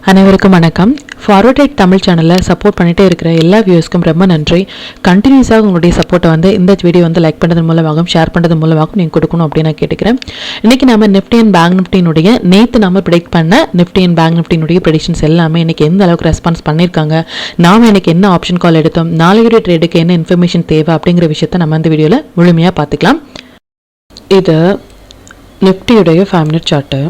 அனைவருக்கும் வணக்கம். ஃபார்வர்ட் தமிழ் சேனலில் சப்போர்ட் பண்ணிகிட்டே இருக்கிற எல்லா வியூஸ்க்கும் ரொம்ப நன்றி. கண்டினியூஸாக உங்களுடைய சப்போர்ட்டை இந்த வீடியோ லைக் பண்ணுறது மூலமாகவும் ஷேர் பண்ணுறது மூலமாகவும் நீங்கள் கொடுக்கணும் அப்படின்னு நான் கேட்டுக்கிறேன். இன்றைக்கி நம்ம நிஃப்டி அண்ட் பேங்க் நிஃப்டினுடைய நேற்று நம்ம ப்ரெடிக்ட் பண்ண நிஃப்டி அண்ட் பேங்க் நிஃப்டினுடைய ப்ரெடிக்ஷன்ஸ் எல்லாமே இன்றைக்கி எந்த அளவுக்கு ரெஸ்பான்ஸ் பண்ணியிருக்காங்க, நாம் இன்றைக்கி என்ன ஆப்ஷன் கால் எடுத்தோம், நாளையுடைய ட்ரேடுக்கு என்ன இன்ஃபர்மேஷன் தேவை அப்படிங்கிற விஷயத்தை நம்ம இந்த வீடியோவில் முழுமையாக பார்த்துக்கலாம். இது நிஃப்டியுடைய 5 மினிட் சார்ட்டு.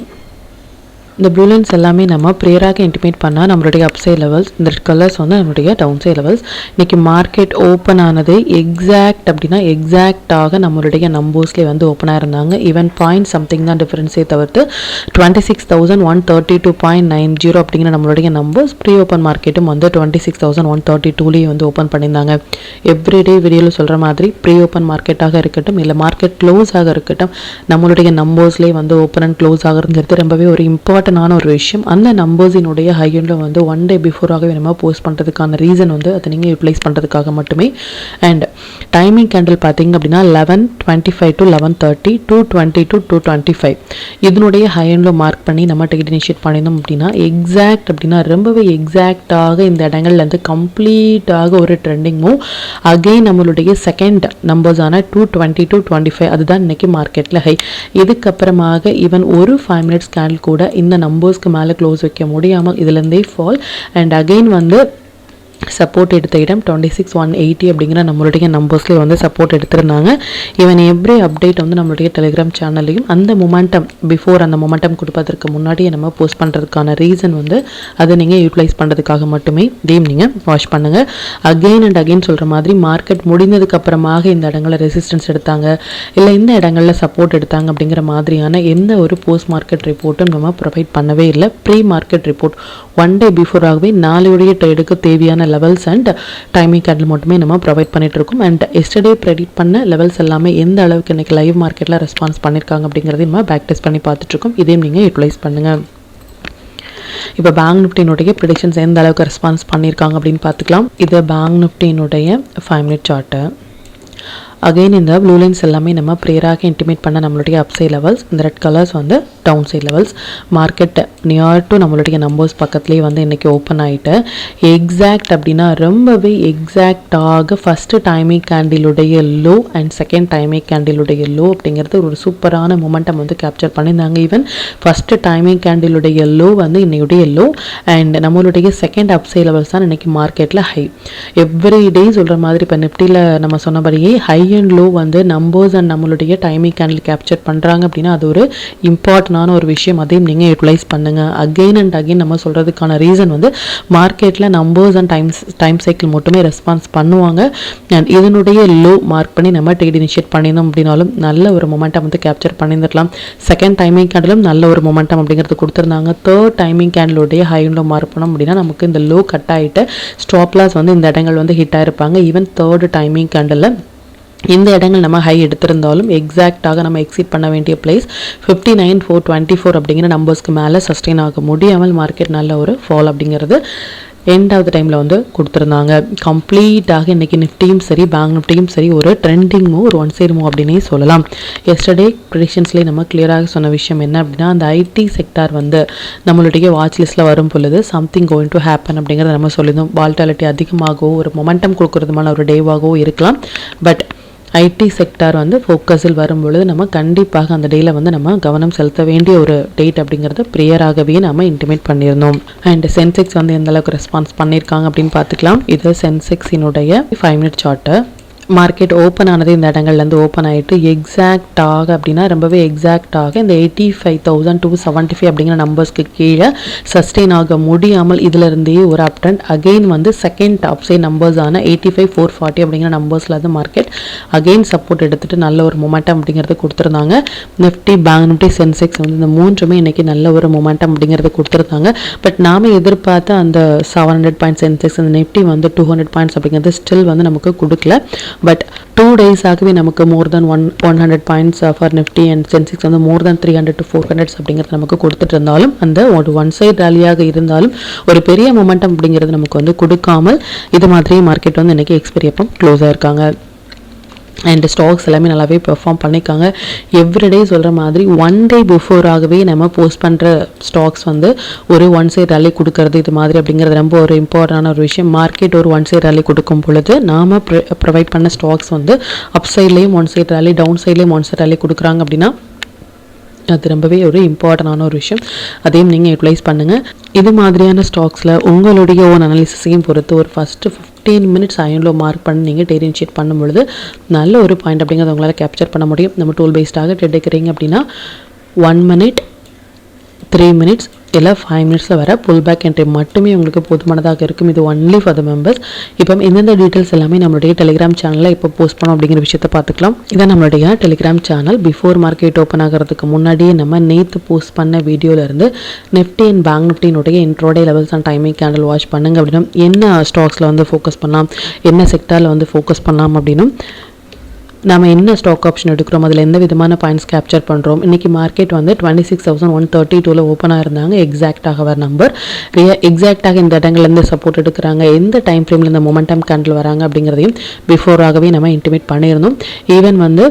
இந்த ப்ளூ லைன்ஸ் எல்லாமே நம்ம ப்ரேயராக இன்டிமேட் பண்ணால் நம்மளுடைய அப்சைட் லெவல்ஸ், இந்த ரெட் கலர்ஸ் நம்மளுடைய டவுன் சைட் லெவல்ஸ். இன்றைக்கி மார்க்கெட் ஓப்பன் ஆனது எக்ஸாக்ட் அப்படின்னா எக்ஸாக்டாக நம்மளுடைய நம்பர்ஸ்லேயே ஓப்பனாக இருந்தாங்க. ஈவன் பாயிண்ட் சம்திங் தான் டிஃபரன்ஸே தவிர்த்து 26,132.90 அப்படிங்கிற நம்மளுடைய நம்பர்ஸ். ப்ரீ ஓப்பன் மார்க்கெட்டும் 26,132லேயே ஓப்பன் பண்ணியிருந்தாங்க. எவ்ரிடே வீடியோவில் சொல்கிற மாதிரி ப்ரீ ஓப்பன் மார்க்கெட்டாக இருக்கட்டும் இல்லை மார்க்கெட் க்ளோஸ் ஆக இருக்கட்டும், நம்மளுடைய நம்பர்ஸ்லேயே ஓப்பன் அண்ட் க்ளோஸ் ஆகிறதுங்கிறது ரொம்பவே ஒரு இம்பார்ட்டன்ட் ஒரு விஷயம். அந்த நம்பர்ஸினுடைய ஹையன்ல 1 டே பிஃபோராகவே நம்ம போஸ்ட் பண்ணுறதுக்கான ரீசன் அதை நீங்கள் யூட்டிலைஸ் பண்ணுறதுக்காக மட்டுமே. அண்ட் டைமிங் கேண்டில் பார்த்தீங்க அப்படின்னா 11:25 to 11:30, 2:20 to 2:25 இதனுடைய ஹையன்ல மார்க் பண்ணி நம்ம டிக்கெட் இனிஷியேட் பண்ணியிருந்தோம் அப்படின்னா எக்ஸாக்ட் அப்படின்னா ரொம்பவே எக்ஸாக்டாக இந்த இடங்கள்லேருந்து கம்ப்ளீட்டாக ஒரு ட்ரெண்டிங் மூவ். அகெயின் நம்மளுடைய செகண்ட் நம்பர்ஸான 2:20 to 2:25 அதுதான் இன்னைக்கு மார்க்கெட்டில் ஹை. இதுக்கப்புறமாக ஈவன் ஒரு 5 மினிட்ஸ் கேண்டில் கூட இந்த நம்பர்ஸ்க்கு மேலே க்ளோஸ் வைக்க முடியாமல் இதுலேருந்தே ஃபால். அண்ட் அகெயின் சப்போர்ட் எடுத்த இடம் 26,180 அப்படிங்கிற நம்மளுடைய நம்பர்ஸ்லேயே சப்போர்ட் எடுத்திருந்தாங்க. ஈவன் எவ்ரி அப்டேட் நம்மளுடைய டெலிகிராம் சேனல்லையும் அந்த மொமெண்டம் பிஃபோர் அந்த மொமெண்டம் கொடுப்பதற்கு முன்னாடியே நம்ம போஸ்ட் பண்ணுறதுக்கான ரீசன் அதை நீங்கள் யூட்டிலைஸ் பண்ணுறதுக்காக மட்டுமே. இதையும் நீங்கள் வாட்ச் பண்ணுங்கள். அகெயின் அண்ட் அகெயின் சொல்கிற மாதிரி மார்க்கெட் முடிந்ததுக்கு அப்புறமாக இந்த இடங்களில் ரெசிஸ்டன்ஸ் எடுத்தாங்க இல்லை இந்த இடங்களில் சப்போர்ட் எடுத்தாங்க அப்படிங்கிற மாதிரியான எந்த ஒரு போஸ்ட் மார்க்கெட் ரிப்போர்ட்டும் நம்ம ப்ரொவைட் பண்ணவே இல்லை. ப்ரீ மார்க்கெட் ரிப்போர்ட் 1 டே பிஃபோராகவே நாளையுடைய ட்ரேடுக்கு தேவையான லெவல்ஸ் அண்ட் டைமிங் கேண்டில் மட்டுமே நம்ம ப்ரொவைட் பண்ணிட்டு இருக்கோம். அண்ட் எஸ்டர்டே ப்ரெடிக்ட் பண்ண லெவல்ஸ் எல்லாமே எந்த அளவுக்கு இன்னைக்கு லைவ் மார்க்கெட்டில் ரெஸ்பான்ஸ் பண்ணியிருக்காங்க அப்படிங்கிறதையும் நம்ம பேக் டெஸ்ட் பண்ணி பார்த்துட்டு இருக்கோம். இதையும் நீங்கள் யூட்டிலைஸ் பண்ணுங்கள். இப்போ பேங்க் நிஃப்டினுடைய ப்ரெடிக்ஷன்ஸ் எந்த அளவுக்கு ரெஸ்பான்ஸ் பண்ணியிருக்காங்க அப்படின்னு பார்த்துக்கலாம். இது பேங்க் நிஃப்டினுடைய 5 மினிட் சார்ட்டு. அகெயின் இந்த ப்ளூ லைன்ஸ் எல்லாமே நம்ம ப்ரேயராக இன்டிமேட் பண்ண நம்மளுடைய அப்சைட் லெவல்ஸ், இந்த red colours down side levels. Market near to நம்மளுடைய நம்பர்ஸ் பக்கத்துலேயே இன்றைக்கி ஓப்பன் ஆகிட்டு எக்ஸாக்ட் அப்படின்னா ரொம்பவே எக்ஸாக்டாக ஃபஸ்ட்டு டைமிங் கேண்டிலுடைய லோ அண்ட் செகண்ட் டைமிங் கேண்டிலுடைய லோ அப்படிங்கிறது ஒரு சூப்பரான மொமெண்டம் கேப்சர் பண்ணியிருந்தாங்க. ஈவன் ஃபஸ்ட்டு டைமிங் கேண்டிலுடைய லோ இன்னையுடைய லோ அண்ட் நம்மளுடைய செகண்ட் அப்சைட் லெவல்ஸ் தான் இன்றைக்கி மார்க்கெட்டில் ஹை. எவ்ரி டே சொல்கிற மாதிரி இப்போ நிஃப்டியில் நம்ம சொன்னபடியே high and low numbers and நம்மளுடைய டைமிங் கேண்டில் கேப்சர் பண்ணுறாங்க அப்படின்னா அது ஒரு இம்பார்ட்டண்டான ஒரு விஷயம். அதையும் நீங்கள் யூட்டிலைஸ் பண்ணுங்கள். அகெயின் அண்ட் அகெயின் நம்ம சொல்கிறதுக்கான ரீசன் மார்க்கெட்டில் நம்பர்ஸ் அண்ட் டைம் சைக்கிள் மட்டுமே ரெஸ்பான்ஸ் பண்ணுவாங்க. அண்ட் இதனுடைய லோ மார்க் பண்ணி நம்ம ட்ரேட் இனிஷியேட் பண்ணியிருந்தோம் அப்படின்னாலும் நல்ல ஒரு மொமெண்டம் கேப்சர் பண்ணியிருந்துடலாம். செகண்ட் டைமிங் கேண்டிலும் நல்ல ஒரு மொமெண்டம் அப்படிங்கிறது கொடுத்துருந்தாங்க. தேர்ட் டைமிங் கேண்டிலுடைய ஹை லோ மார்க் பண்ணோம் அப்படின்னா நமக்கு இந்த லோ கட் ஆகிட்டு ஸ்டாப் லாஸ் இந்த இடங்கள் ஹிட் ஆகிருப்பாங்க. ஈவன் தேர்ட் டைமிங் கேண்டில் இந்த இடங்கள் நம்ம ஹை எடுத்திருந்தாலும் எக்ஸாக்டாக நம்ம எக்ஸிட் பண்ண வேண்டிய பிளேஸ் 59,424 அப்படிங்கிற நம்பர்ஸ்க்கு மேலே சஸ்டெயின் ஆக முடியாமல் மார்க்கெட் நல்ல ஒரு ஃபால் அப்படிங்கிறது எண்ட் ஆஃப் த டைமில் கொடுத்துருந்தாங்க. கம்ப்ளீட்டாக இன்றைக்கி நிஃப்டியும் சரி பேங்க் நிஃப்டியும் சரி ஒரு ட்ரெண்டிங் மூவ், ஒரு ஒன் சைடு மூவ் அப்படின்னே சொல்லலாம். எஸ்டர்டே ப்ரெடிக்ஷன்ஸ்லேயே நம்ம கிளியராக சொன்ன விஷயம் என்ன அப்படின்னா அந்த ஐடி செக்டார் நம்மளுடைய வாட்ச் லிஸ்ட்டில் வரும் பொழுது சம்திங் கோயிங் டு ஹேப்பன் அப்படிங்கிறத நம்ம சொல்லியிருந்தோம். வால்டாலிட்டி அதிகமாகவோ ஒரு மொமெண்டம் கொடுக்கறதுமான ஒரு டேவாகவோ இருக்கலாம். பட் ஐடி செக்டார் ஃபோக்கஸில் வரும்பொழுது நம்ம கண்டிப்பாக அந்த டேயில் நம்ம கவனம் செலுத்த வேண்டிய ஒரு டேட் அப்படிங்கிறத ப்ரேயராகவே நம்ம இன்டிமேட் பண்ணியிருந்தோம். அண்ட் சென்செக்ஸ் எந்த அளவுக்கு ரெஸ்பான்ஸ் பண்ணியிருக்காங்க அப்படின்னு பார்த்துக்கலாம். இது சென்செக்ஸினுடைய 5 மினிட் சார்ட்டு. மார்க்கெட் ஓப்பன் ஆனது இந்த இடங்கள்லேருந்து ஓப்பன் ஆகிட்டு எக்ஸாக்டாக அப்படின்னா ரொம்பவே எக்ஸாக்டாக இந்த 85,275 அப்படிங்கிற நம்பர்ஸ்க்கு கீழே சஸ்டெயின் ஆக முடியாமல் இதிலிருந்தே ஒரு up trend again second upside நம்பர்ஸான 85,440 அப்படிங்கிற நம்பர்ஸில் மார்க்கெட் அகெயின் சப்போர்ட் எடுத்துகிட்டு நல்ல ஒரு மொமெண்டம் அப்படிங்கிறது கொடுத்துருந்தாங்க. நிஃப்டி பேங்க் நிஃப்டி சென்செக்ஸ் இந்த மூன்றுமே இன்றைக்கி நல்ல ஒரு மொமெண்டம் அப்படிங்கிறது கொடுத்துருந்தாங்க. பட் நாம் எதிர்பார்த்த அந்த 700 பாயிண்ட்ஸ் சென்செக்ஸ் அந்த நிஃப்டி 200 பாயிண்ட்ஸ் அப்படிங்கிறது ஸ்டில் நமக்கு கொடுக்கல. பட் 2 டேஸாகவே நமக்கு மோர் தென் 100 points for Nifty and Sensex more then 300 to 400 அப்படிங்கிறது நமக்கு கொடுத்துட்டு இருந்தாலும் அந்த ஒரு ஒன் சைட் ரேலியாக இருந்தாலும் ஒரு பெரிய மொமெண்டம் அப்படிங்கிறது நமக்கு கொடுக்காமல் இது மாதிரி மார்க்கெட் இன்னைக்கு எக்ஸ்பைரி அப்போ க்ளோஸ் ஆயிருக்காங்க. அண்ட் ஸ்டாக்ஸ் எல்லாமே நல்லாவே பெர்ஃபார்ம் பண்ணியிருக்காங்க. எவ்ரிடே சொல்கிற மாதிரி ஒன் டே பிஃபோராகவே நம்ம போஸ்ட் பண்ணுற ஸ்டாக்ஸ் வந்து ஒரு ஒன் சைட் ரேலி கொடுக்கறது இது மாதிரி அப்படிங்கிறது ரொம்ப ஒரு இம்பார்ட்டண்டான ஒரு விஷயம். மார்க்கெட் ஒரு ஒன் சைட் ரேலி கொடுக்கும் பொழுது நாம் ப்ரொவைட் பண்ண ஸ்டாக்ஸ் வந்து அப் சைட்லேயும் ஒன் சைட் ரேலி, டவுன் சைட்லேயும் ஒன் சைட் ரேலி கொடுக்குறாங்க அப்படின்னா அது ரொம்பவே ஒரு இம்பார்ட்டண்டான ஒரு விஷயம். அதையும் நீங்கள் யூட்டிலைஸ் பண்ணுங்கள். இது மாதிரியான ஸ்டாக்ஸில் உங்களுடைய ஓன் அனாலிசிஸையும் பொறுத்து ஒரு ஃபஸ்ட்டு 15 மினிட்ஸ் அயன்லோ மார்க் பண்ணி நீங்கள் ட்ரேட் இனிஷியேட் பண்ணும்பொழுது நல்ல ஒரு பாயிண்ட் அப்படிங்கிறத உங்களால் கேப்சர் பண்ண முடியும். நம்ம டூல் பேஸ்டாக ட்ரேட் எடுக்கிறீங்க அப்படின்னா 1 மினிட், 3 மினிட்ஸ் இல்லை 5 மினிட்ஸில் வர புல் பேக் என்ட்ரி மட்டுமே உங்களுக்கு போதுமானதாக இருக்கும். இது ஒன்லி ஃபார் த மெம்பர்ஸ். இப்போ இந்தந்த டீட்டெயில்ஸ் எல்லாமே நம்மளுடைய டெலிகிராம் சேனலில் இப்போ போஸ்ட் பண்ணோம் அப்படிங்கிற விஷயத்தை பார்த்துக்கலாம். இதான் நம்மளுடைய Telegram channel. Before market open ஆகிறதுக்கு முன்னாடியே நம்ம நேற்று போஸ்ட் பண்ண வீடியோலேருந்து நிஃப்டி அண்ட் பேங்க் நிஃப்டினுடைய intraday levels and timing candle watch பண்ணுங்க அப்படின்னா என்ன ஸ்டாக்ஸில் வந்து ஃபோக்கஸ் பண்ணலாம், என்ன செக்டாரில் வந்து ஃபோக்கஸ் பண்ணலாம் அப்படின்னும் நம்ம என்ன ஸ்டாக் ஆப்ஷன் எடுக்கிறோம், அதில் எந்த விதமான பாயிண்ட்ஸ் கேப்சர் பண்ணுறோம். இன்றைக்கி மார்க்கெட் வந்து 26,132 ஓப்பனாக இருந்தாங்க. எக்ஸாக்டாக வர நம்பர் எக்ஸாக்டாக இந்த இடங்கள்லேருந்து சப்போர்ட் எடுக்கிறாங்க, எந்த டைம் ஃப்ரேமில் இந்த மொமெண்டம் கேண்டில் வராங்க அப்படிங்கிறதையும் பிஃபோராகவே நம்ம இன்டிமேட் பண்ணியிருந்தோம். ஈவன் வந்து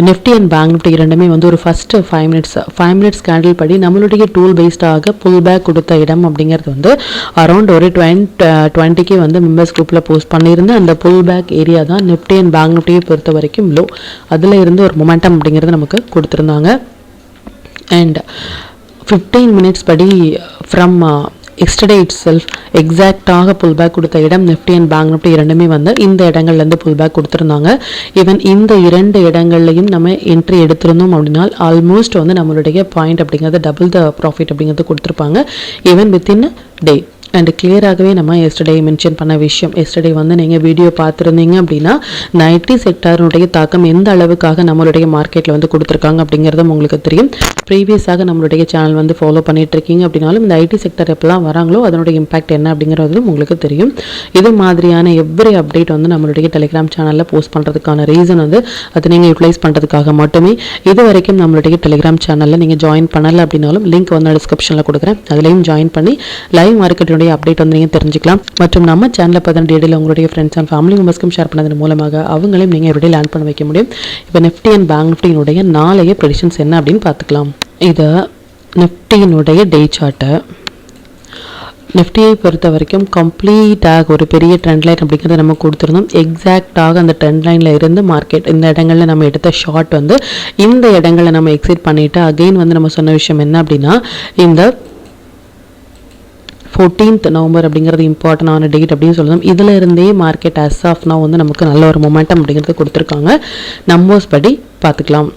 நிஃப்டி அண்ட் பேங்க் நிஃப்டி இரண்டுமே வந்து ஒரு ஃபஸ்ட்டு 5 மினிட்ஸ் கேண்டில் படி நம்மளுடைய டூல் பேஸ்டாக புல் பேக் கொடுத்த இடம் அப்படிங்கிறது வந்து அரௌண்ட் ஒரு 20 வந்து மெம்பர்ஸ் குரூப்பில் போஸ்ட் பண்ணியிருந்தேன். அந்த புல் பேக் ஏரியா தான் நிஃப்டி அண்ட் பேங்க் நிஃப்டியை பொறுத்த வரைக்கும் லோ. அதில் இருந்து ஒரு மொமெண்டம் அப்படிங்கிறது நமக்கு கொடுத்துருந்தாங்க. அண்ட் 15 மினிட்ஸ் படி ஃப்ரம் எஸ்டர்டே இட் செல்ஃப் எக்ஸாக்டாக புல் பேக் கொடுத்த இடம் நிஃப்டி அண்ட் பேங்க் நிஃப்டி இரண்டுமே வந்து இந்த இடங்கள்லேருந்து புல் பேக் கொடுத்துருந்தாங்க. ஈவன் இந்த 2 இடங்கள்லையும் நம்ம என்ட்ரி எடுத்திருந்தோம் அப்படின்னா ஆல்மோஸ்ட் வந்து நம்மளுடைய பாயிண்ட் அப்படிங்கிறது டபுள் த ப்ராஃபிட் அப்படிங்கிறது கொடுத்துருப்பாங்க ஈவன் வித்தின் டே. அண்ட் கிளியராகவே நம்ம எஸ்டர்டே மென்ஷன் பண்ண விஷயம், எஸ்டர்டே வந்து நீங்கள் வீடியோ பார்த்துருந்தீங்க அப்படின்னா ஐடி செக்டாருடைய தாக்கம் எந்த அளவுக்காக நம்மளுடைய மார்க்கெட்டில் வந்து கொடுத்துருக்காங்க அப்படிங்கிறதும் உங்களுக்கு தெரியும். ப்ரீவியஸாக நம்மளுடைய சேனல் வந்து ஃபாலோ பண்ணிட்டு இருக்கீங்க அப்படின்னாலும் இந்த ஐடி செக்டர் எப்பெல்லாம் வராங்களோ அதனுடைய இம்பாக்ட் என்ன அப்படிங்கிறதும் உங்களுக்கு தெரியும். இது மாதிரியான எவ்ரி அப்டேட் வந்து நம்மளுடைய டெலிகிராம் சேனலில் போஸ்ட் பண்ணுறதுக்கான ரீசன் வந்து அதை நீங்கள் யூட்டிலைஸ் பண்ணுறதுக்காக மட்டுமே. இது வரைக்கும் நம்மளுடைய டெலிகிராம் சேனலில் நீங்கள் ஜாயின் பண்ணலை அப்படின்னாலும் லிங்க் வந்து டிஸ்கிரிப்ஷனில் கொடுக்குறேன், அதுலேயும் ஜாயின் பண்ணி லைவ் மார்க்கெட்டுடைய அப்டேட் வந்து நீங்கள் தெரிஞ்சுக்கலாம். மற்றும் நம்ம சேனலில் பார்த்தா டீடைல் உங்களுடைய ஃப்ரெண்ட்ஸ் அண்ட் ஃபேமிலி மெம்பர்ஸ்க்கும் ஷேர் பண்ணதன் மூலமாக அவங்களையும் நீங்கள் everyday லேர்ன் பண்ண வைக்க முடியும். இப்போ நிஃப்டி அண்ட் பேங்க் நிஃப்டியினுடைய நாளைய ப்ரெடிக்ஷன்ஸ் என்ன அப்படின்னு பார்த்துக்கலாம். இது நிஃப்டியினுடைய டே சார்ட்டு. நிஃப்டியை பொறுத்த வரைக்கும் கம்ப்ளீட்டாக ஒரு பெரிய ட்ரெண்ட் லைன் அப்படிங்கிறத நம்ம கொடுத்துருந்தோம். எக்ஸாக்டாக அந்த ட்ரெண்ட் லைனில் இருந்து மார்க்கெட் இந்த இடங்களில் நம்ம எடுத்த ஷார்ட் வந்து இந்த இடங்களில் நம்ம எக்ஸிட் பண்ணிவிட்டு அகெயின் வந்து நம்ம சொன்ன விஷயம் என்ன அப்படின்னா இந்த 14th நவம்பர் அப்படிங்கிறது இம்பார்ட்டண்டான டேட் அப்படின்னு சொல்லணும். இதில் இருந்தே மார்க்கெட் as of now வந்து நமக்கு நல்ல ஒரு மொமெண்டம் அப்படிங்கிறது கொடுத்துருக்காங்க. நம்பர்ஸ் படி பார்த்துக்கலாம்.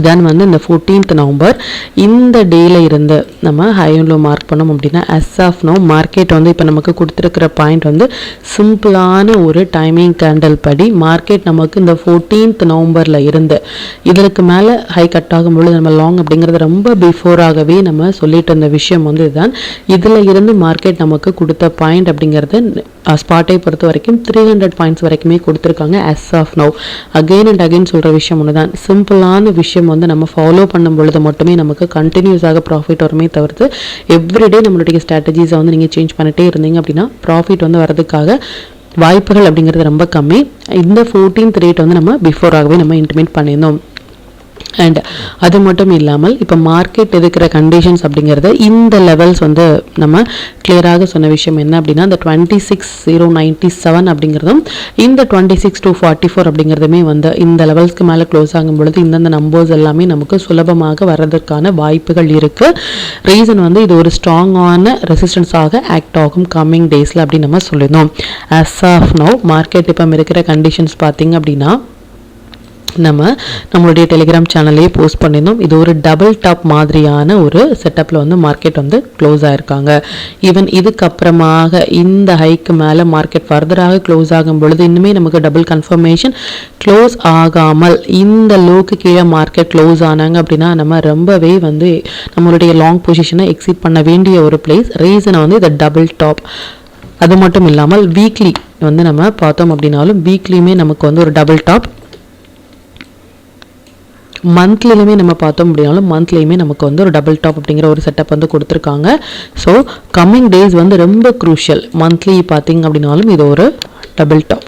இதான் வந்து இந்த 14th நவம்பர் இந்த டேல இருந்து நம்ம ஹை அண்ட் லோ மார்க் பண்ணோம் அப்படின்னா as of now மார்க்கெட் வந்து இப்போ நமக்கு கொடுத்துருக்கிற பாயிண்ட் வந்து சிம்பிளான ஒரு டைமிங் கேண்டல் படி மார்க்கெட் நமக்கு இந்த 14th நவம்பரில் இருந்து இதற்கு மேலே ஹை கட் ஆகும்பொழுது நம்ம லாங் அப்படிங்கிறது ரொம்ப பிஃபோராகவே நம்ம சொல்லிட்டு இருந்த விஷயம் வந்து இதுதான். இதில் இருந்து மார்க்கெட் நமக்கு கொடுத்த பாயிண்ட் அப்படிங்கிறது ஸ்பாட்டை பொறுத்த வரைக்கும் 300 பாயிண்ட்ஸ் வரைக்குமே கொடுத்துருக்காங்க as of now. Again and again சொல்கிற விஷயம் ஒன்று தான், சிம்பிளான விஷயம் வந்து நம்ம ஃபாலோ பண்ணும் பொழுது மட்டுமே நமக்கு கண்டினியூஸாக ப்ராஃபிட் வருமே தவிர்த்து எவ்ரிடே நம்மளுடைய ஸ்ட்ராட்டஜிஸை வந்து நீங்கள் சேஞ்ச் பண்ணிட்டே இருந்தீங்க அப்படின்னா ப்ராஃபிட் வந்து வரதுக்காக வாய்ப்புகள் அப்படிங்கிறது ரொம்ப கம்மி. இந்த 14th ரேட் வந்து நம்ம பிஃபோராகவே நம்ம இன்டிமேட் பண்ணியிருந்தோம். அண்ட் அது மட்டும் இல்லாமல் இப்போ மார்க்கெட் இருக்கிற கண்டிஷன்ஸ் அப்படிங்கிறது இந்த லெவல்ஸ் வந்து நம்ம கிளியராக சொன்ன விஷயம் என்ன அப்படின்னா இந்த 26,097 அப்படிங்கிறதும் இந்த 26,244 அப்படிங்கிறதுமே வந்து இந்த லெவல்ஸ்க்கு மேலே க்ளோஸ் ஆகும் பொழுது இந்தந்த நம்பர்ஸ் எல்லாமே நமக்கு சுலபமாக வர்றதுக்கான வாய்ப்புகள் இருக்குது. ரீசன் வந்து இது ஒரு ஸ்ட்ராங்கான ரெசிஸ்டன்ஸாக ஆக்ட் ஆகும் கம்மிங் டேஸில் அப்படின்னு நம்ம சொல்லியிருந்தோம். as of now மார்க்கெட் இப்போ இருக்கிற கண்டிஷன்ஸ் பார்த்தீங்க அப்படின்னா நம்மளுடைய டெலிகிராம் சேனல்லையே போஸ்ட் பண்ணியிருந்தோம். இது ஒரு டபுள் டாப் மாதிரியான ஒரு செட்டப்பில் வந்து மார்க்கெட் வந்து க்ளோஸ் ஆகிருக்காங்க. ஈவன் இதுக்கப்புறமாக இந்த ஹைக்கு மேலே மார்க்கெட் ஃபர்தராக க்ளோஸ் ஆகும் பொழுது இன்னுமே நமக்கு டபுள் கன்ஃபர்மேஷன் க்ளோஸ் ஆகாமல் இந்த லோக்கு கீழே மார்க்கெட் க்ளோஸ் ஆனாங்க அப்படின்னா நம்ம ரொம்பவே வந்து நம்மளுடைய லாங் பொசிஷனை எக்ஸிட் பண்ண வேண்டிய ஒரு பிளேஸ். ரீசனை வந்து இந்த டபுள் டாப். அது மட்டும் இல்லாமல் வீக்லி வந்து நம்ம பார்த்தோம் அப்படின்னாலும் வீக்லியுமே நமக்கு வந்து ஒரு டபுள் டாப், மந்த்லியுமே நம்ம பார்த்தோம் அப்படின்னாலும் மந்த்லியுமே நமக்கு வந்து ஒரு டபுள் டாப் அப்படிங்கிற ஒரு செட்டப் வந்து கொடுத்துருக்காங்க. ஸோ கம்மிங் டேஸ் வந்து ரொம்ப க்ரூஷியல். மந்த்லி பார்த்திங்க அப்படின்னாலும் இது ஒரு டபுள் டாப்,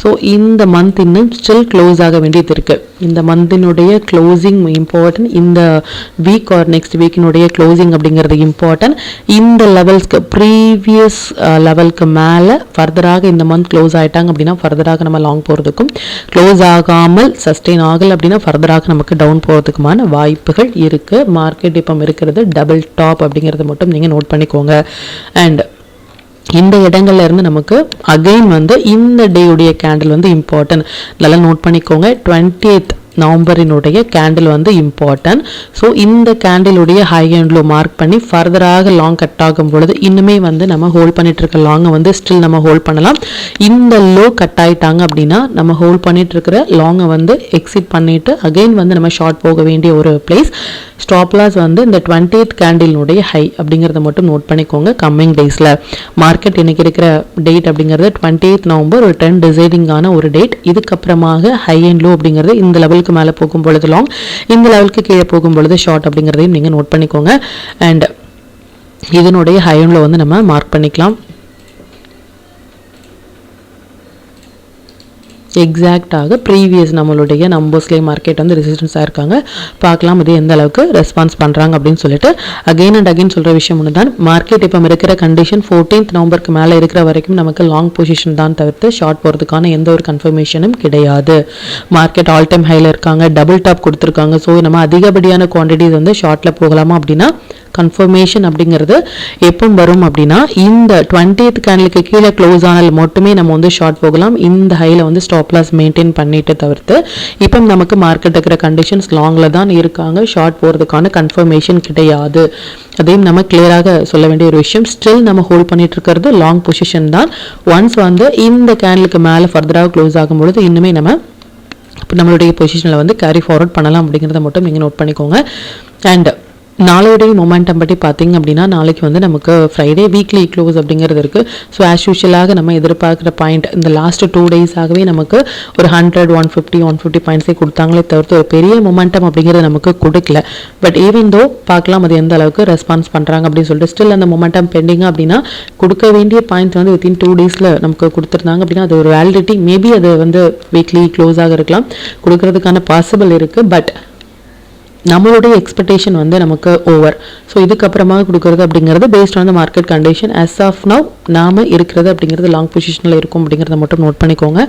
ஸோ இந்த மந்த் இன்னும் ஸ்டில் க்ளோஸ் ஆக வேண்டியது இருக்குது. இந்த மந்தினுடைய க்ளோசிங் இம்பார்ட்டன்ட், இந்த வீக் ஆர் நெக்ஸ்ட் வீக்கினுடைய க்ளோசிங் அப்படிங்கிறது இம்பார்ட்டன்ட். இந்த லெவல்ஸ்க்கு ப்ரீவியஸ் லெவலுக்கு மேலே ஃபர்தராக இந்த மந்த் க்ளோஸ் ஆகிட்டாங்க அப்படின்னா ஃபர்தராக நம்ம லாங் போகிறதுக்கும், க்ளோஸ் ஆகாமல் சஸ்டெயின் ஆகலை அப்படின்னா ஃபர்தராக நமக்கு டவுன் போகிறதுக்குமான வாய்ப்புகள் இருக்குது. மார்க்கெட் இப்போ இருக்கிறது டபுள் டாப் அப்படிங்கிறத மட்டும் நீங்கள் நோட் பண்ணிக்கோங்க. அண்ட் இந்த இடங்கள்ல இருந்து நமக்கு அகைன் வந்து இந்த டேயுடைய கேண்டில் வந்து இம்பார்ட்டன்ட், நல்லா நோட் பண்ணிக்கோங்க. 20th நவம்பரினுடைய கேண்டில் வந்து இம்பார்ட்டன்ட். ஸோ இந்த கேண்டிலுடைய ஹை அண்ட் லோ மார்க் பண்ணி ஃபர்தராக லாங் கட் ஆகும் பொழுது இன்னுமே வந்து நம்ம ஹோல்ட் பண்ணிட்டு இருக்க லாங்கை வந்து ஸ்டில் நம்ம ஹோல்ட் பண்ணலாம். இந்த லோ கட் ஆயிட்டாங்க அப்படின்னா நம்ம ஹோல்ட் பண்ணிட்டு இருக்கிற லாங்கை வந்து எக்ஸிட் பண்ணிட்டு அகைன் வந்து நம்ம ஷார்ட் போக வேண்டிய ஒரு பிளேஸ். ஸ்டாப் லாஸ் வந்து இந்த 20th கேண்டிலுடைய ஹை அப்படிங்கிறத மட்டும் நோட் பண்ணிக்கோங்க. கம்மிங் டேஸில் மார்க்கெட் இன்னைக்கு இருக்கிற டேட் அப்படிங்கிறது 20th நவம்பர், ஒரு 10 டிசைடிங்கான ஒரு டேட். இதுக்கப்புறமாக ஹை அண்ட் லோ அப்படிங்கிறது இந்த லெவலுக்கு மேலே போகும் பொழுது லாங், இந்த லெவலுக்கு கீழே போகும் பொழுது ஷார்ட் அப்படிங்கிறதையும் நீங்கள் நோட் பண்ணிக்கோங்க. அண்ட் இதனுடைய ஹை அண்ட் லோ வந்து நம்ம மார்க் பண்ணிக்கலாம். எக்ஸாக்டாக ப்ரீவியஸ் நம்மளுடைய நம்பர்ஸ்லேயே மார்க்கெட் வந்து ரெசிஸ்டன்ஸாக இருக்காங்க. பார்க்கலாம் இது எந்த அளவுக்கு ரெஸ்பான்ஸ் பண்ணுறாங்க அப்படின்னு சொல்லிட்டு. அகைன் அண்ட் அகைன் சொல்கிற விஷயம் ஒன்று தான், மார்க்கெட் இப்போ இருக்கிற கண்டிஷன் 14th நவம்பருக்கு மேலே இருக்கிற வரைக்கும் நமக்கு லாங் பொசிஷன் தான் தவிர்த்து ஷார்ட் போகிறதுக்கான எந்த ஒரு கன்ஃபர்மேஷனும் கிடையாது. மார்க்கெட் ஆல் டைம் ஹையில் இருக்காங்க, டபுள் டாப் கொடுத்துருக்காங்க. ஸோ நம்ம அதிகப்படியான குவான்டிட்டிஸ் வந்து ஷார்ட்டில் போகலாமா அப்படின்னா கன்ஃபர்மேஷன் அப்படிங்கிறது எப்போ வரும் அப்படின்னா இந்த 20th கேண்டிலுக்கு கீழே க்ளோஸ் ஆனால் மட்டுமே நம்ம வந்து ஷார்ட் போகலாம். இந்த ஹையில் வந்து ஸ்டாப் லாஸ் மெயின்டைன் பண்ணிட்டு தவிர்த்து இப்போ நமக்கு மார்க்கெட் இருக்கிற கண்டிஷன்ஸ் லாங்கில் தான் இருக்காங்க, ஷார்ட் போகிறதுக்கான கன்ஃபர்மேஷன் கிடையாது. அதையும் நம்ம கிளியராக சொல்ல வேண்டிய ஒரு விஷயம். ஸ்டில் நம்ம ஹோல்ட் பண்ணிட்டு இருக்கிறது லாங் பொசிஷன் தான். ஒன்ஸ் வந்து இந்த கேண்டிலுக்கு மேலே ஃபர்தராக க்ளோஸ் ஆகும்பொழுது இன்னுமே நம்ம நம்மளுடைய பொசிஷனில் வந்து கேரி ஃபார்வர்ட் பண்ணலாம் அப்படிங்கிறத மட்டும் நீங்கள் நோட் பண்ணிக்கோங்க. அண்ட் நாளையுடைய மொமெண்டம் பற்றி பார்த்தீங்க அப்படின்னா நாளைக்கு வந்து நமக்கு ஃப்ரைடே வீக்லி க்ளோஸ் அப்படிங்கிறது இருக்குது. ஸோ ஆஸ் யூஷுவலாக நம்ம எதிர்பார்க்குற பாயிண்ட் இந்த லாஸ்ட் 2 டேஸாகவே நமக்கு ஒரு 100, 150 பாயிண்ட்ஸே கொடுத்தாங்களே தவிர்த்து ஒரு பெரிய மொமெண்டம் அப்படிங்கிறது நமக்கு கொடுக்கல. பட் ஈவன் தோ பார்க்கலாம் அது எந்த அளவுக்கு ரெஸ்பான்ஸ் பண்ணுறாங்க அப்படின்னு சொல்லிட்டு. ஸ்டில் அந்த மொமெண்டம் பெண்டிங் அப்படின்னா கொடுக்க வேண்டிய பாயிண்ட்ஸ் வந்து வித்தின் 2 டேஸில் நமக்கு கொடுத்துருந்தாங்க அப்படின்னா அது ஒரு வேலிடிட்டி. மேபி அது வந்து வீக்லி க்ளோஸாக இருக்கலாம், கொடுக்கறதுக்கான பாசிபிள் இருக்குது. பட் நம்மளுடைய எக்ஸ்பெக்டேஷன் வந்து நமக்கு ஓவர். ஸோ இதுக்கப்புறமா கொடுக்குறது அப்படிங்கிறது based on the market condition. As of now நாம் இருக்கிறது அப்படிங்கிறது லாங் பொசிஷனில் இருக்கும் அப்படிங்கிறத மட்டும் நோட் பண்ணிக்கோங்க.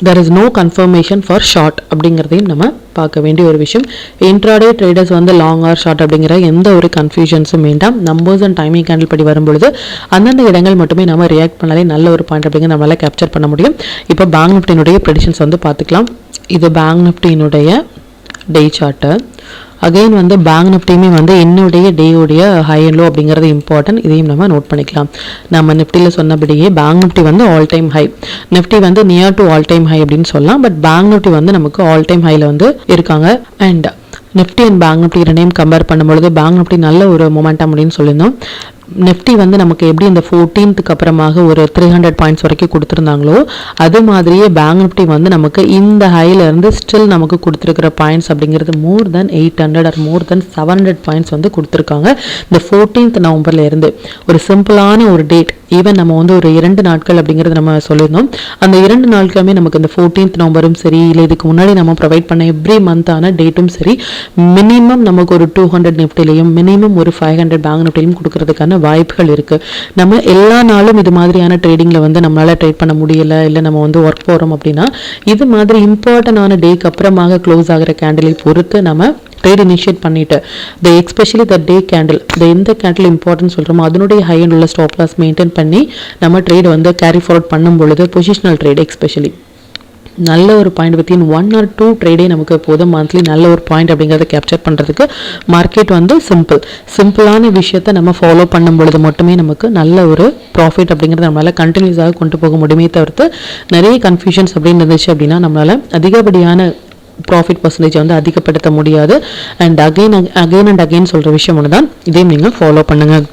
there is no confirmation for short அப்படிங்கிறதையும் நம்ம பார்க்க வேண்டிய ஒரு விஷயம். இன்ட்ராடே ட்ரேடர்ஸ் வந்து லாங் ஆர் ஷார்ட் அப்படிங்கிற எந்த ஒரு கன்ஃபியூஷன்ஸும் வேண்டாம். நம்பர்ஸ் அண்ட் டைமிங் கேண்டில் படி வரும்பொழுது அந்தந்த இடங்கள் மட்டுமே நம்ம ரியாக்ட் பண்ணாலே நல்ல ஒரு பாயிண்ட் அப்படிங்கிற நம்மளால் கேப்சர் பண்ண முடியும். இப்போ பேங்க் நிஃப்டியினுடைய ப்ரெடிஷன்ஸ் வந்து பார்த்துக்கலாம். இது பேங்க் நிஃப்டியினுடைய டே சார்ட்டு. அகைன் வந்து பேங்க் நிஃப்டியுமே வந்து என்னுடைய டேயுடைய ஹை அண்ட் லோ அப்படிங்கிறது இம்பார்ட்டன்ட். இதையும் நம்ம நோட் பண்ணிக்கலாம். நம்ம நிஃப்டியில் சொன்னபடியே பேங்க் நிஃப்டி வந்து ஆல் டைம் ஹை, நிஃப்டி வந்து near to all time high அப்படின்னு சொல்லலாம். பட் பேங்க் நிஃப்டி வந்து நமக்கு ஆல் டைம் ஹையில் வந்து இருக்காங்க. And Nifty and bank Nifty ரெண்டையும் கம்பேர் பண்ணும்பொழுது பேங்க் நிஃப்டி நல்ல ஒரு மொமெண்டம் அப்படின்னு சொல்லியிருந்தோம். நிஃப்டி வந்து நமக்கு எப்படி இந்த 14th அப்புறமாக ஒரு 300 பாயிண்ட்ஸ் வரைக்கும் கொடுத்துருந்தாங்களோ அது மாதிரியே பேங்க் நிஃப்டி வந்து நமக்கு இந்த ஹையிலேருந்து ஸ்டில் நமக்கு கொடுத்துருக்கிற பாயிண்ட்ஸ் அப்படிங்கிறது மோர் தென் 800 ஆர் மோர் தென் 700 பாயிண்ட்ஸ் வந்து கொடுத்துருக்காங்க. இந்த 14th நவம்பர்லேருந்து ஒரு சிம்பிளான ஒரு டேட். ஈவன் நம்ம வந்து ஒரு 2 நாட்கள் அப்படிங்கிறது நம்ம சொல்லியிருந்தோம். அந்த 2 நாட்களுமே நமக்கு இந்த 14th நவம்பரும் சரி, இல்லை இதுக்கு முன்னாடி நம்ம ப்ரொவைட் பண்ண எவ்ரி மந்தான டேட்டும் சரி, மினிமம் நமக்கு ஒரு 200 நிஃப்டிலையும் மினிமம் ஒரு 500 பேங்க் நிஃப்டிலையும் கொடுக்கறதுக்கான வாய்ப்புகள் இருக்கு. நம்ம எல்லா நாளும் இது மாதிரியான ட்ரேடிங்ல வந்து நம்மளால ட்ரேட் பண்ண முடியல, இல்லை நம்ம வந்து ஒர்க் போறோம் அப்படின்னா இது மாதிரி இம்பார்ட்டன்டான டேக்கு அப்புறமாக க்ளோஸ் ஆகிற கேண்டிலை பொறுத்து நம்ம ட்ரேட் இனிஷியேட் பண்ணிட்டு எஸ்பெஷலி த டே கேண்டில், எந்த கேண்டில் இம்பார்ட்டன்ட் சொல்கிறோமோ அதனுடைய ஹை அண்ட் உள்ள ஸ்டாப் லாஸ் மெயின்டைன் பண்ணி நம்ம ட்ரேட் வந்து கேரி ஃபார்வர்ட் பண்ணும் பொழுது பொசிஷனல் ட்ரேட் எஸ்பெஷலி நல்ல ஒரு பாயிண்ட் வித்தின் 1 or 2 ட்ரேடே நமக்கு போதும் மந்த்லி நல்ல ஒரு பாயிண்ட் அப்படிங்கிறத கேப்சர் பண்ணுறதுக்கு. மார்க்கெட் வந்து சிம்பிளான விஷயத்தை நம்ம ஃபாலோ பண்ணும் பொழுது மட்டுமே நமக்கு நல்ல ஒரு ப்ராஃபிட் அப்படிங்கிறத நம்மளால் கண்டினியூஸாக கொண்டு போக முடியுமே தவிர்த்து நிறைய கன்ஃபியூஷன்ஸ் அப்படின்னு இருந்துச்சு அப்படின்னா நம்மளால் அதிகப்படியான ப்ராஃபிட் பர்சன்டேஜ் வந்து அதிகப்படுத்த முடியாது. அண்ட் அகைன் சொல்கிற விஷயம் ஒன்று தான், இதையும் நீங்கள் ஃபாலோ பண்ணுங்கள்.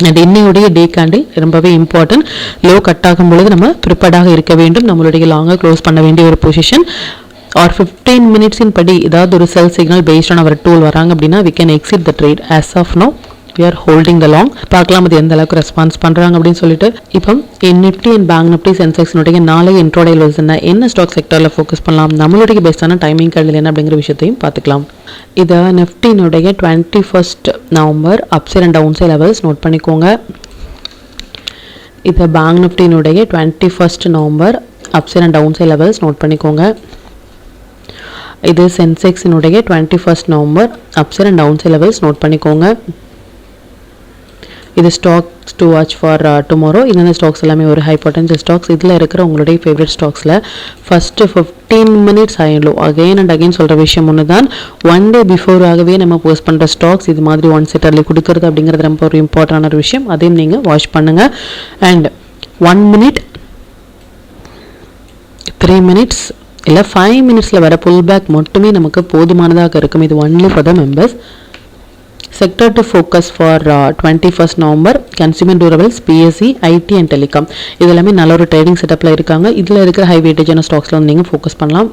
அண்ட் இன்னையுடைய டே கேண்டில் ரொம்பவே இம்பார்ட்டன்ட். லோ கட் ஆகும் பொழுது நம்ம ப்ரிப்பேர்டாக இருக்க வேண்டும். நம்மளுடைய லாங்காக க்ளோஸ் பண்ண வேண்டிய ஒரு பொசிஷன் ஆர் 15 மினிட்ஸின் படி ஏதாவது ஒரு sell signal based on our tool வராங்க அப்படின்னா we can exit the trade. as of now we are holding the long. பார்க்கலாம் அது எந்த அளவுக்கு ரெஸ்பான்ஸ் பண்ணுறாங்க அப்படின்னு சொல்லிட்டு. இப்போ நிஃப்டி அண்ட் பேங்க் நிஃப்டி சென்செக்ஸ்னுடைய நாளைய இன்ட்ரோடே லோஸ் என்ன ஸ்டாக் செக்டரில் ஃபோக்கஸ் பண்ணலாம், நம்மளுடைய பெஸ்ட்டான டைமிங் கேண்டில் என்ன அப்படிங்கிற விஷயத்தையும் பார்த்துக்கலாம். இதை நிஃப்டினுடைய 21 November upside and down side levels note பண்ணிக்கோங்க. இதை பேங்க் நிஃப்டினுடைய 21 November upside and down side levels note பண்ணிக்கோங்க. இது சென்செக்ஸினுடைய 21 November upside and down side levels note பண்ணிக்கோங்க. இது stocks to watch for tomorrow. இந்த ஸ்டாக்ஸ் எல்லாமே ஒரு ஹை பொட்டன்ஷியல் ஸ்டாக்ஸ். இதில் இருக்கிற உங்களுடைய ஃபேவரட் ஸ்டாக்ஸில் ஃபஸ்ட்டு 15 மினிட்ஸ் ஆயிடலோ அகெயின் அண்ட் அகெயின் சொல்கிற விஷயம் ஒன்று தான், ஒன் டே பிஃபோராகவே நம்ம போஸ்ட் பண்ணுற ஸ்டாக்ஸ் இது மாதிரி ஒன் செட்டர்லி கொடுக்குறது அப்படிங்கிறது ரொம்ப ஒரு இம்பார்ட்டண்டான ஒரு விஷயம். அதையும் நீங்கள் வாட்ச் பண்ணுங்கள். அண்ட் 1 மினிட் 3 மினிட்ஸ் இல்லை 5 மினிட்ஸில் வர புல் பேக் மட்டுமே நமக்கு போதுமானதாக இருக்கும். இது only for the members. Sector to focus for 21st November consumer durables, PSC, IT and telecom. இது எல்லாமே நல்ல ஒரு ட்ரேடிங் செட்டப்பில் இருக்காங்க. இதில் இருக்கிற ஹை வெயிட்டேஜான ஸ்டாக்ஸில் வந்து நீங்கள் ஃபோக்கஸ் பண்ணலாம்.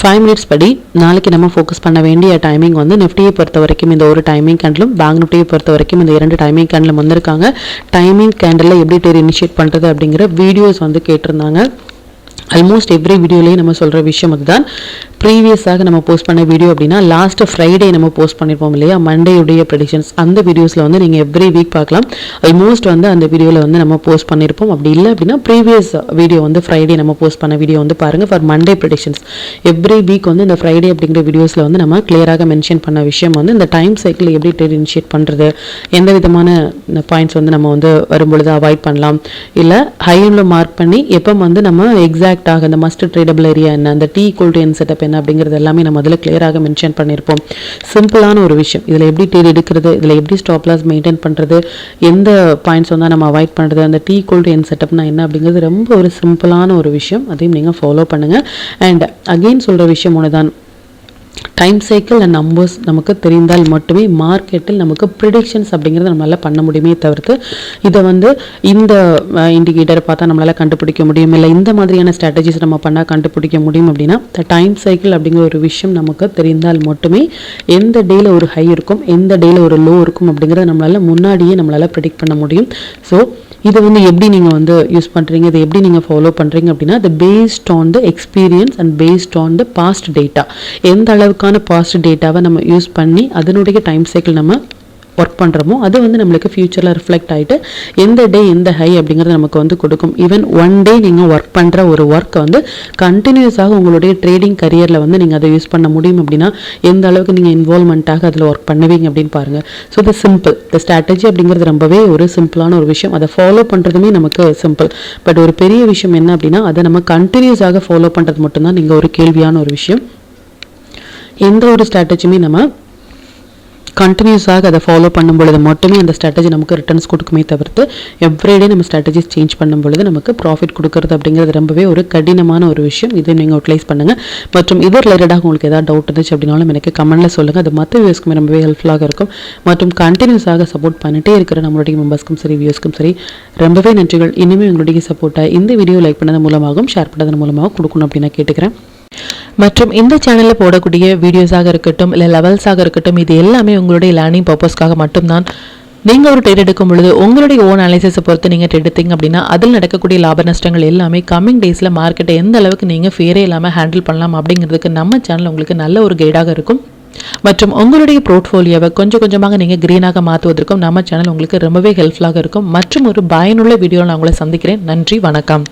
5 மினிட்ஸ் படி நாளைக்கு நம்ம ஃபோக்கஸ் பண்ண வேண்டிய டைமிங் வந்து நிஃப்டியை பொறுத்த வரைக்கும் இந்த ஒரு டைமிங் கேண்டிலும் பேங்க் நிஃப்டியை பொறுத்த வரைக்கும் இந்த 2 டைமிங் கேண்டிலும் வந்திருக்காங்க. டைமிங் கேண்டில் எப்படி ட்ரேட் இனிஷியேட் பண்ணுறது அப்படிங்கிற வீடியோஸ் வந்து கேட்டிருந்தாங்க. ஆல்மோஸ்ட் எவ்ரி வீடியோலேயே நம்ம சொல்கிற விஷயம் அதுதான். ப்ரீவியஸாக நம்ம போஸ்ட் பண்ண வீடியோ அப்படின்னா லாஸ்ட் ஃப்ரைடே நம்ம போஸ்ட் பண்ணியிருப்போம் இல்லையா, மண்டேயுடைய ப்ரெடிக்ஷன்ஸ். அந்த வீடியோஸில் வந்து நீங்கள் எவ்ரி வீக் பார்க்கலாம். ஆல்மோஸ்ட் வந்து அந்த வீடியோவில் வந்து நம்ம போஸ்ட் பண்ணியிருப்போம். அப்படி இல்லை அப்படின்னா ப்ரீவியஸ் வீடியோ வந்து ஃப்ரைடே நம்ம போஸ்ட் பண்ண வீடியோ வந்து பாருங்கள் for Monday predictions. Every week வந்து இந்த ஃப்ரைடே அப்படிங்கிற வீடியோஸில் வந்து நம்ம கிளியராக மென்ஷன் பண்ண விஷயம் வந்து இந்த டைம் சைக்கிள் எப்படி ட்ரேட் இனிஷியேட் பண்ணுறது, எந்த விதமான பாயிண்ட்ஸ் வந்து நம்ம வந்து வரும்பொழுது அவாய்ட் பண்ணலாம், இல்லை ஹையில் மார்க் பண்ணி எப்போ வந்து நம்ம எக்ஸாக்டாக இந்த மஸ்ட் ட்ரேடபிள் ஏரியா என்ன, அந்த T=N செட்டப் என்ன அப்படிங்கிறது எல்லாமே நம்ம அதில் கிளியராக மென்ஷன் பண்ணியிருப்போம். சிம்பிளான ஒரு விஷயம். இதில் எப்படி ட்ரேட் எடுக்கிறது, இதில் எப்படி ஸ்டாப் லாஸ் மெயின்டைன் பண்ணுறது, எந்த பாயிண்ட்ஸ் வந்து நம்ம அவாய்ட் பண்ணுறது, அந்த T=N செட்டப்னா என்ன அப்படிங்கிறது ரொம்ப ஒரு சிம்பிளான ஒரு விஷயம். அதையும் நீங்கள் ஃபாலோ பண்ணுங்கள். அண்ட் அகெயின் சொல்கிற விஷயம் ஒன்று தான், டைம் சைக்கிள் அண்ட் நம்பர்ஸ் நமக்கு தெரிந்தால் மட்டுமே மார்க்கெட்டில் நமக்கு ப்ரிடிக்ஷன்ஸ் அப்படிங்கிறத நம்மளால் பண்ண முடியுமே தவிர்த்து இதை வந்து இந்த இண்டிகேட்டரை பார்த்தா நம்மளால் கண்டுபிடிக்க முடியும், இல்லை இந்த மாதிரியான ஸ்ட்ராட்டஜிஸ் நம்ம பண்ணால் கண்டுபிடிக்க முடியும். அப்படின்னா இந்த டைம் சைக்கிள் அப்படிங்கிற ஒரு விஷயம் நமக்கு தெரிந்தால் மட்டுமே எந்த டேயில் ஒரு ஹை இருக்கும், எந்த டேயில் ஒரு லோ இருக்கும் அப்படிங்கிறத நம்மளால் முன்னாடியே நம்மளால் ப்ரிடிக்ட் பண்ண முடியும். ஸோ இதை வந்து எப்படி நீங்கள் வந்து யூஸ் பண்ணுறீங்க, இதை எப்படி நீங்கள் ஃபாலோ பண்ணுறீங்க அப்படின்னா அது based on the experience and based on the past data. எந்த அளவுக்கான பாஸ்ட் டேட்டாவை நம்ம யூஸ் பண்ணி அதனுடைய டைம் சைக்கிள் நம்ம ஒர்க் பண்ணுறோமோ அது வந்து நம்மளுக்கு ஃபியூச்சரில் ரிஃப்ளெக்ட் ஆகிட்டு எந்த டே எந்த ஹை அப்படிங்கிறது நமக்கு வந்து கொடுக்கும். ஈவன் ஒன் டே நீங்கள் ஒர்க் பண்ணுற ஒரு ஒர்க்கை வந்து கண்டினியூஸாக உங்களுடைய ட்ரேடிங் கரியரில் வந்து நீங்கள் அதை யூஸ் பண்ண முடியும். அப்படின்னா எந்த அளவுக்கு நீங்கள் இன்வால்மெண்ட்டாக அதில் ஒர்க் பண்ணுவீங்க அப்படின்னு பாருங்கள். ஸோ இது சிம்பிள். இந்த ஸ்ட்ராட்டஜி அப்படிங்கிறது ரொம்பவே ஒரு சிம்பிளான ஒரு விஷயம். அதை ஃபாலோ பண்ணுறதுமே நமக்கு சிம்பிள். பட் ஒரு பெரிய விஷயம் என்ன அப்படின்னா அதை நம்ம கண்டினியூஸாக ஃபாலோ பண்ணுறது மட்டும்தான் நீங்கள் ஒரு கேள்வியான ஒரு விஷயம். எந்த ஒரு ஸ்ட்ராட்டஜியுமே நம்ம கண்டினியூஸாக அதை ஃபாலோ பண்ணும் பொழுது மட்டுமே அந்த ஸ்ட்ராட்டஜி நமக்கு ரிட்டர்ன்ஸ் கொடுக்குமே தவிர்த்து எவ்ரிடே நம்ம ஸ்ட்ராட்டஜிஸ் சேஞ்ச் பண்ணும் பொழுது நமக்கு ப்ராஃபிட் கொடுக்கறது அப்படிங்கிறது ரொம்பவே ஒரு கடினமான ஒரு விஷயம். இதை நீங்கள் யூட்டிலைஸ் பண்ணுங்கள். மற்றும் இது ரிலேட்டடாக உங்களுக்கு ஏதாவது டவுட் இருந்துச்சு அப்படின்னாலும் எனக்கு கமெண்ட்டில் சொல்லுங்கள். அது மற்ற வியூஸ்க்குமே ரொம்பவே ஹெல்ப்ஃபுல்லாக இருக்கும். மற்றும் கண்டினியூஸாக சப்போர்ட் பண்ணிட்டே இருக்கிற நம்மளுடைய மெம்பர்ஸ்க்கும் சரி வியூஸ்க்கும் சரி ரொம்பவே நன்றிகள். இனிமேல் உங்களுடைய சப்போர்ட்டை இந்த வீடியோ லைக் பண்ணதன் மூலமாகவும் ஷேர் பண்ணதன் மூலமாகவும் கொடுக்கணும் அப்படின்னு நான் கேட்டுக்கிறேன். மற்றும் இந்த சேனலில் போடக்கூடிய வீடியோஸாக இருக்கட்டும் இல்லை லெவல்ஸாக இருக்கட்டும் இது எல்லாமே உங்களுடைய லேர்னிங் பர்பஸ்க்காக மட்டும்தான். நீங்கள் ஒரு ட்ரேட் எடுக்கும் பொழுது உங்களுடைய ஓன் அனாலிசிஸை பொறுத்து நீங்கள் ட்ரேட் எடுத்தீங்க அப்படின்னா அதில் நடக்கக்கூடிய லாப நஷ்டங்கள் எல்லாமே கம்மிங் டேஸில் மார்க்கெட்டை எந்த அளவுக்கு நீங்கள் ஃபேரே இல்லாமல் ஹேண்டில் பண்ணலாம் அப்படிங்கிறதுக்கு நம்ம சேனல் உங்களுக்கு நல்ல ஒரு கைடாக இருக்கும். மற்றும் உங்களுடைய போர்ட்ஃபோலியோவை கொஞ்சம் கொஞ்சமாக நீங்கள் க்ரீனாக மாற்றுவதற்கும் நம்ம சேனல் உங்களுக்கு ரொம்பவே ஹெல்ப்ஃபுல்லாக இருக்கும். மற்றும் ஒரு பயனுள்ள வீடியோவில் நான் உங்களை சந்திக்கிறேன். நன்றி, வணக்கம்.